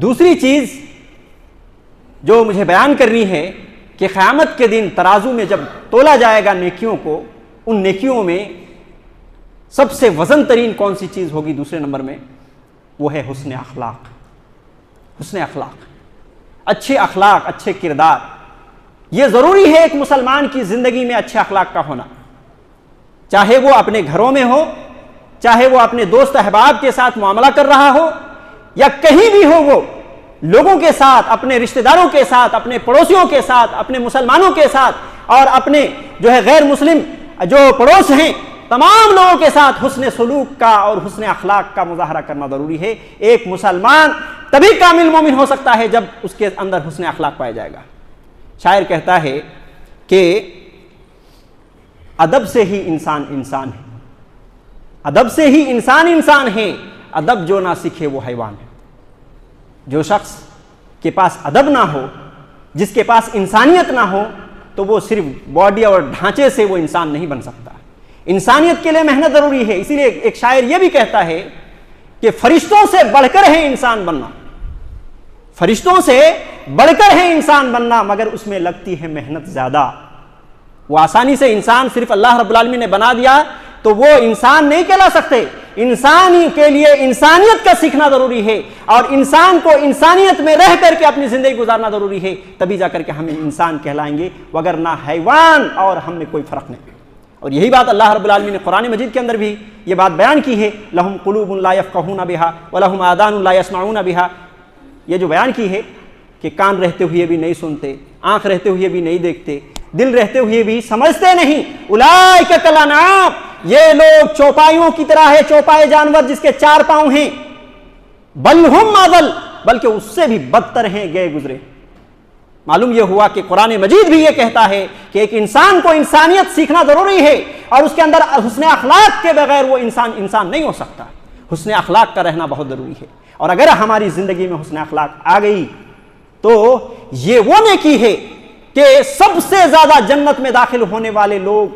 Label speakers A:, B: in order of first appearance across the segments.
A: دوسری چیز جو مجھے بیان کرنی ہے کہ قیامت کے دن ترازو میں جب تولا جائے گا نیکیوں کو، ان نیکیوں میں سب سے وزن ترین کون سی چیز ہوگی دوسرے نمبر میں؟ وہ ہے حسن اخلاق. حسن اخلاق، اچھے اخلاق، اچھے کردار. یہ ضروری ہے ایک مسلمان کی زندگی میں اچھے اخلاق کا ہونا، چاہے وہ اپنے گھروں میں ہو، چاہے وہ اپنے دوست احباب کے ساتھ معاملہ کر رہا ہو، یا کہیں بھی ہو، وہ لوگوں کے ساتھ، اپنے رشتہ داروں کے ساتھ، اپنے پڑوسیوں کے ساتھ، اپنے مسلمانوں کے ساتھ، اور اپنے جو ہے غیر مسلم جو پڑوس ہیں تمام لوگوں کے ساتھ حسن سلوک کا اور حسن اخلاق کا مظاہرہ کرنا ضروری ہے. ایک مسلمان تبھی کامل مومن ہو سکتا ہے جب اس کے اندر حسن اخلاق پایا جائے گا. شاعر کہتا ہے کہ ادب سے ہی انسان انسان ہے، ادب سے ہی انسان انسان ہے، ادب جو نہ سیکھے وہ حیوان ہے. جو شخص کے پاس ادب نہ ہو، جس کے پاس انسانیت نہ ہو، تو وہ صرف باڈی اور ڈھانچے سے وہ انسان نہیں بن سکتا. انسانیت کے لیے محنت ضروری ہے. اسی لیے ایک شاعر یہ بھی کہتا ہے کہ فرشتوں سے بڑھ کر ہے انسان بننا، فرشتوں سے بڑھ کر ہے انسان بننا، مگر اس میں لگتی ہے محنت زیادہ. وہ آسانی سے انسان صرف اللہ رب العالمین نے بنا دیا تو وہ انسان نہیں کہلا سکتے. انسان کے لیے انسانیت کا سیکھنا ضروری ہے، اور انسان کو انسانیت میں رہ کر کے اپنی زندگی گزارنا ضروری ہے، تبھی جا کر کے ہم انسان کہلائیں گے، وگرنہ حیوان اور ہم میں کوئی فرق نہیں. اور یہی بات اللہ رب العالمین نے قرآن مجید کے اندر بھی یہ بات بیان کی ہے، لہم قلوب لا یفقہون بہا ولہم آذان لا یسمعون بہا. یہ جو بیان کی ہے کہ کان رہتے ہوئے بھی نہیں سنتے، آنکھ رہتے ہوئے بھی نہیں دیکھتے، دل رہتے ہوئے بھی سمجھتے نہیں. اولئک کالانعام، یہ لوگ چوپائیوں کی طرح ہے، چوپائے جانور جس کے 4 پاؤں ہیں. بل ہم اضل، بلکہ اس سے بھی بدتر ہیں گئے گزرے. معلوم یہ ہوا کہ قرآن مجید بھی یہ کہتا ہے کہ ایک انسان کو انسانیت سیکھنا ضروری ہے، اور اس کے اندر حسن اخلاق کے بغیر وہ انسان نہیں ہو سکتا. حسن اخلاق کا رہنا بہت ضروری ہے. اور اگر ہماری زندگی میں حسن اخلاق آ گئی تو یہ وہ نیکی ہے کہ سب سے زیادہ جنت میں داخل ہونے والے لوگ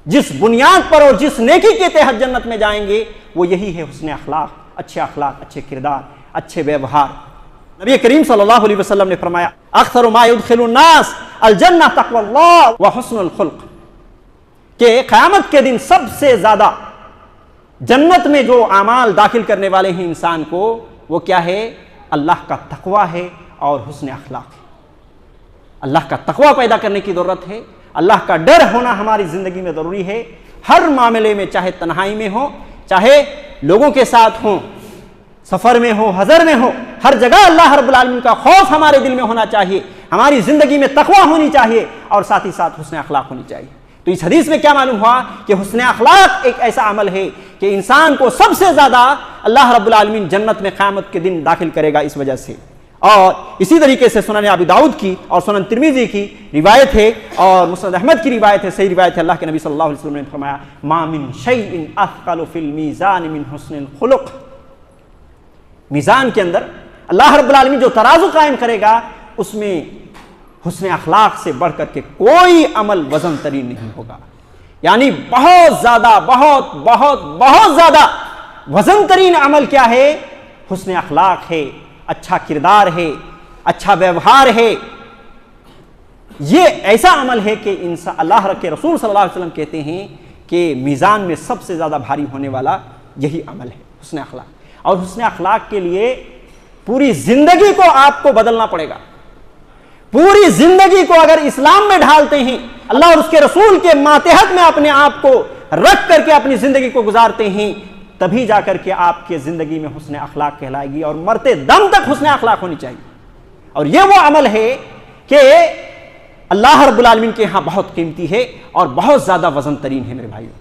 A: جس بنیاد پر اور جس نیکی کے تحت جنت میں جائیں گے وہ یہی ہے حسن اخلاق، اچھے اخلاق، اچھے کردار، اچھے ویوہار. نبی کریم صلی اللہ علیہ وسلم نے فرمایا اکثر ما يدخل الناس الجنہ تقوی اللہ وحسن الخلق، کہ قیامت کے دن سب سے زیادہ جنت میں جو اعمال داخل کرنے والے ہیں انسان کو، وہ کیا ہے؟ اللہ کا تقوی ہے اور حسن اخلاق ہے. اللہ کا تقوی پیدا کرنے کی ضرورت ہے، اللہ کا ڈر ہونا ہماری زندگی میں ضروری ہے. ہر معاملے میں، چاہے تنہائی میں ہو، چاہے لوگوں کے ساتھ ہوں، سفر میں ہو، حضر میں ہو، ہر جگہ اللہ رب العالمین کا خوف ہمارے دل میں ہونا چاہیے، ہماری زندگی میں تقوی ہونی چاہیے، اور ساتھ ہی ساتھ حسن اخلاق ہونی چاہیے. تو اس حدیث میں کیا معلوم ہوا کہ حسن اخلاق ایک ایسا عمل ہے کہ انسان کو سب سے زیادہ اللہ رب العالمین جنت میں قیامت کے دن داخل کرے گا اس وجہ سے. اور اسی طریقے سے سنن ابی داؤد کی اور سنن ترمذی کی روایت ہے، اور مسند احمد کی روایت ہے، صحیح روایت ہے. اللہ کے نبی صلی اللہ علیہ وسلم نے فرمایا ما من شیء اثقل فی المیزان من حسن الخلق. میزان کے اندر اللہ رب العالمین جو ترازو قائم کرے گا اس میں حسن اخلاق سے بڑھ کر کے کوئی عمل وزن ترین نہیں ہوگا. یعنی بہت زیادہ بہت بہت بہت زیادہ وزن ترین عمل کیا ہے؟ حسن اخلاق ہے، اچھا کردار ہے، اچھا ویوہار ہے. یہ ایسا عمل ہے کہ اللہ کے رسول صلی اللہ علیہ وسلم کہتے ہیں کہ میزان میں سب سے زیادہ بھاری ہونے والا یہی عمل ہے، حسن اخلاق. اور حسن اخلاق کے لیے پوری زندگی کو آپ کو بدلنا پڑے گا. پوری زندگی کو اگر اسلام میں ڈھالتے ہیں، اللہ اور اس کے رسول کے ماتحت میں اپنے آپ کو رکھ کر کے اپنی زندگی کو گزارتے ہیں، تبھی جا کر کے آپ کے زندگی میں حسن اخلاق کہلائے گی، اور مرتے دم تک حسن اخلاق ہونی چاہیے. اور یہ وہ عمل ہے کہ اللہ رب العالمین کے ہاں بہت قیمتی ہے اور بہت زیادہ وزن ترین ہے میرے بھائیوں.